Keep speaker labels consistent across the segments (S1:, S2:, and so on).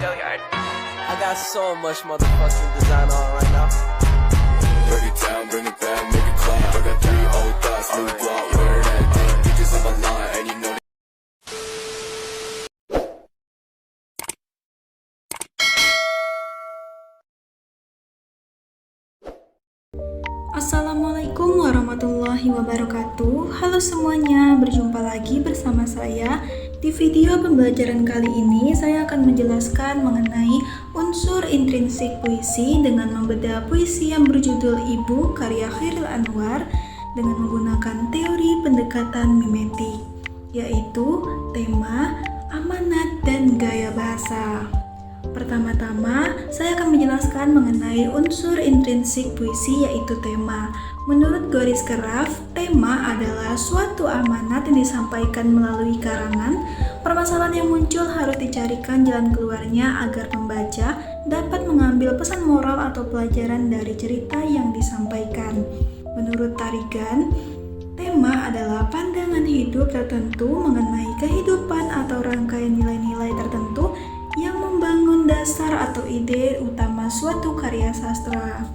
S1: I got so much motherfucking design on right now.
S2: Break it down, bring it back, make it clap. I got 3 old thoughts, new block, wear that thing. Bitches on my line, and you know
S3: Assalamualaikum warahmatullahi wabarakatuh. Halo semuanya, berjumpa lagi bersama saya. Di video pembelajaran kali ini saya akan menjelaskan mengenai unsur intrinsik puisi dengan membedah puisi yang berjudul Ibu karya Chairil Anwar dengan menggunakan teori pendekatan mimetik, yaitu tema, amanat, dan gaya bahasa. Pertama-tama, saya akan menjelaskan mengenai unsur intrinsik puisi yaitu tema. Menurut Goris Keraf, tema adalah suatu amanat yang disampaikan melalui karangan. Permasalahan yang muncul harus dicarikan jalan keluarnya agar pembaca dapat mengambil pesan moral atau pelajaran dari cerita yang disampaikan. Menurut Tarigan, tema adalah pandangan hidup tertentu mengenai kehidupan atau rangkaian nilai-nilai tertentu yang membangun dasar atau ide utama suatu karya sastra.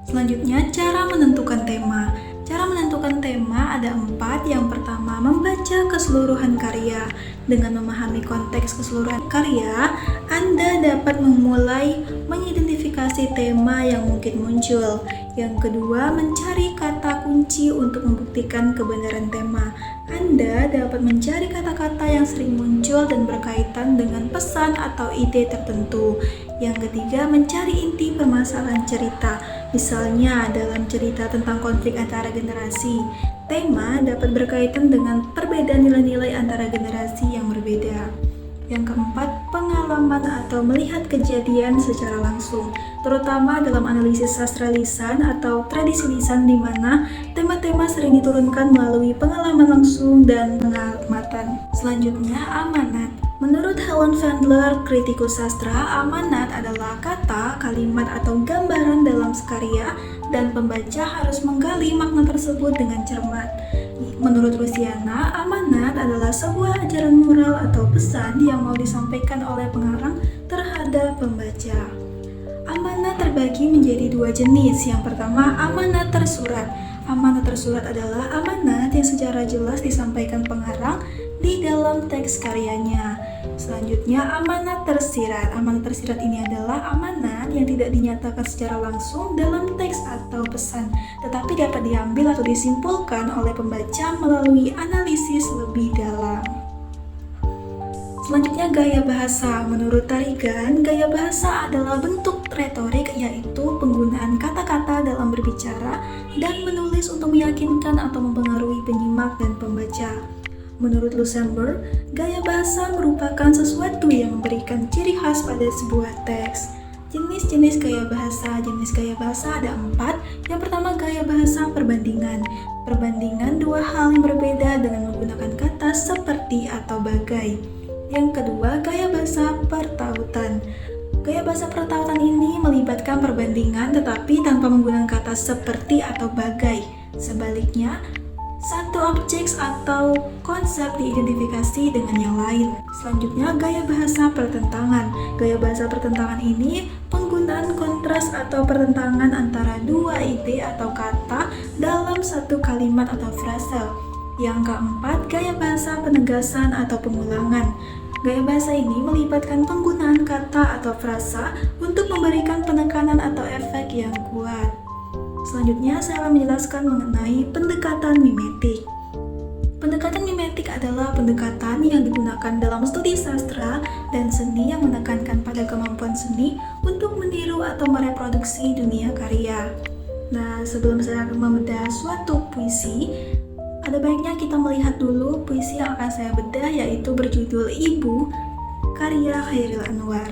S3: Selanjutnya, cara menentukan tema. Cara menentukan tema ada 4. Yang pertama, membaca keseluruhan karya. Dengan memahami konteks keseluruhan karya, Anda dapat memulai mengidentifikasi tema yang mungkin muncul. Yang kedua, mencari kata kunci untuk membuktikan kebenaran tema. Anda dapat mencari kata-kata yang sering muncul dan berkaitan dengan pesan atau ide tertentu. Yang ketiga, mencari inti permasalahan cerita. Misalnya, dalam cerita tentang konflik antara generasi, tema dapat berkaitan dengan perbedaan nilai-nilai antara generasi yang berbeda. Yang keempat, pengalaman atau melihat kejadian secara langsung, terutama dalam analisis sastra lisan atau tradisi lisan di mana tema-tema sering diturunkan melalui pengalaman langsung dan pengamatan. Selanjutnya, amanat. Menurut Helen Vendler, kritikus sastra, amanat adalah kata, kalimat, atau gambaran dalam sekarya dan pembaca harus menggali makna tersebut dengan cermat. Menurut Rusiana, amanat adalah sebuah ajaran moral atau pesan yang mau disampaikan oleh pengarang terhadap pembaca. Amanat terbagi menjadi 2 jenis. Yang pertama, amanat tersurat. Amanat tersurat adalah amanat yang secara jelas disampaikan pengarang di dalam teks karyanya. Selanjutnya, amanat tersirat. Amanat tersirat ini adalah amanat yang tidak dinyatakan secara langsung dalam teks atau pesan, tetapi dapat diambil atau disimpulkan oleh pembaca melalui analisis lebih dalam. Selanjutnya, gaya bahasa. Menurut Tarigan, gaya bahasa adalah bentuk retorik, yaitu penggunaan kata-kata dalam berbicara dan menulis untuk meyakinkan atau mempengaruhi penyimak dan pembaca. Menurut Luxemburg, gaya bahasa merupakan sesuatu yang memberikan ciri khas pada sebuah teks. Jenis-jenis gaya bahasa. Jenis gaya bahasa ada 4. Yang pertama, gaya bahasa perbandingan. Perbandingan 2 hal yang berbeda dengan menggunakan kata seperti atau bagai. Yang kedua, gaya bahasa pertautan. Gaya bahasa pertautan ini melibatkan perbandingan tetapi tanpa menggunakan kata seperti atau bagai. Sebaliknya, satu objek atau konsep diidentifikasi dengan yang lain. Selanjutnya, gaya bahasa pertentangan. Gaya bahasa pertentangan ini penggunaan kontras atau pertentangan antara 2 ide atau kata dalam satu kalimat atau frase. Yang keempat, gaya bahasa penegasan atau pengulangan. Gaya bahasa ini melibatkan penggunaan kata atau frasa untuk memberikan penekanan atau efek yang kuat. Selanjutnya, saya akan menjelaskan mengenai pendekatan mimetik. Pendekatan mimetik adalah pendekatan yang digunakan dalam studi sastra dan seni yang menekankan pada kemampuan seni untuk meniru atau mereproduksi dunia karya. Nah, sebelum saya akan membedah suatu puisi, ada baiknya kita melihat dulu puisi yang akan saya bedah, yaitu berjudul Ibu karya Chairil Anwar.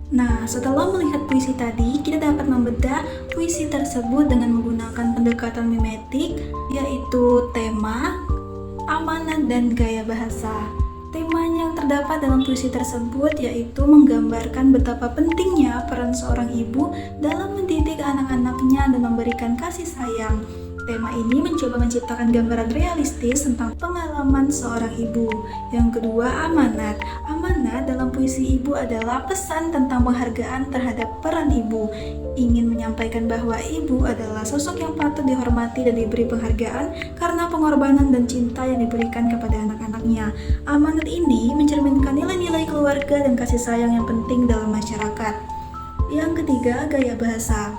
S3: Nah, setelah melihat puisi tadi, kita dapat membedah puisi tersebut dengan menggunakan pendekatan mimetik, yaitu tema, amanat, dan gaya bahasa. Tema yang terdapat dalam puisi tersebut yaitu menggambarkan betapa pentingnya peran seorang ibu dalam mendidik anak-anaknya dan memberikan kasih sayang. Tema ini mencoba menciptakan gambaran realistis tentang pengalaman seorang ibu. Yang kedua, amanat. Amanat dalam puisi ibu adalah pesan tentang penghargaan terhadap peran ibu. Ingin menyampaikan bahwa ibu adalah sosok yang patut dihormati dan diberi penghargaan karena pengorbanan dan cinta yang diberikan kepada anak-anaknya. Amanat ini mencerminkan nilai-nilai keluarga dan kasih sayang yang penting dalam masyarakat. Yang ketiga, gaya bahasa.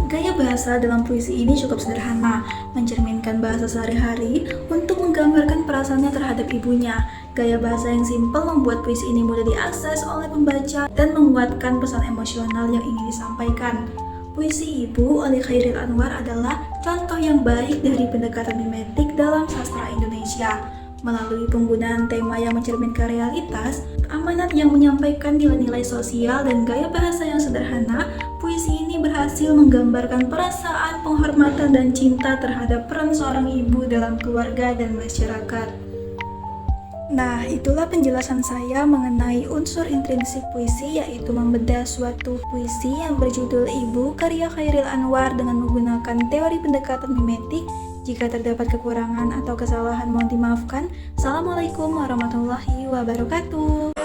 S3: Gaya bahasa dalam puisi ini cukup sederhana, mencerminkan bahasa sehari-hari untuk menggambarkan perasaannya terhadap ibunya. Gaya bahasa yang simpel membuat puisi ini mudah diakses oleh pembaca dan menguatkan pesan emosional yang ingin disampaikan. Puisi Ibu oleh Chairil Anwar adalah contoh yang baik dari pendekatan mimetik dalam sastra Indonesia. Melalui penggunaan tema yang mencerminkan realitas, amanat yang menyampaikan nilai-nilai sosial dan gaya bahasa yang sederhana, puisi ini berhasil menggambarkan perasaan, penghormatan, dan cinta terhadap peran seorang ibu dalam keluarga dan masyarakat. Nah, itulah penjelasan saya mengenai unsur intrinsik puisi, yaitu membedah suatu puisi yang berjudul Ibu karya Chairil Anwar dengan menggunakan teori pendekatan mimetik. Jika terdapat kekurangan atau kesalahan mohon dimaafkan. Assalamualaikum warahmatullahi wabarakatuh.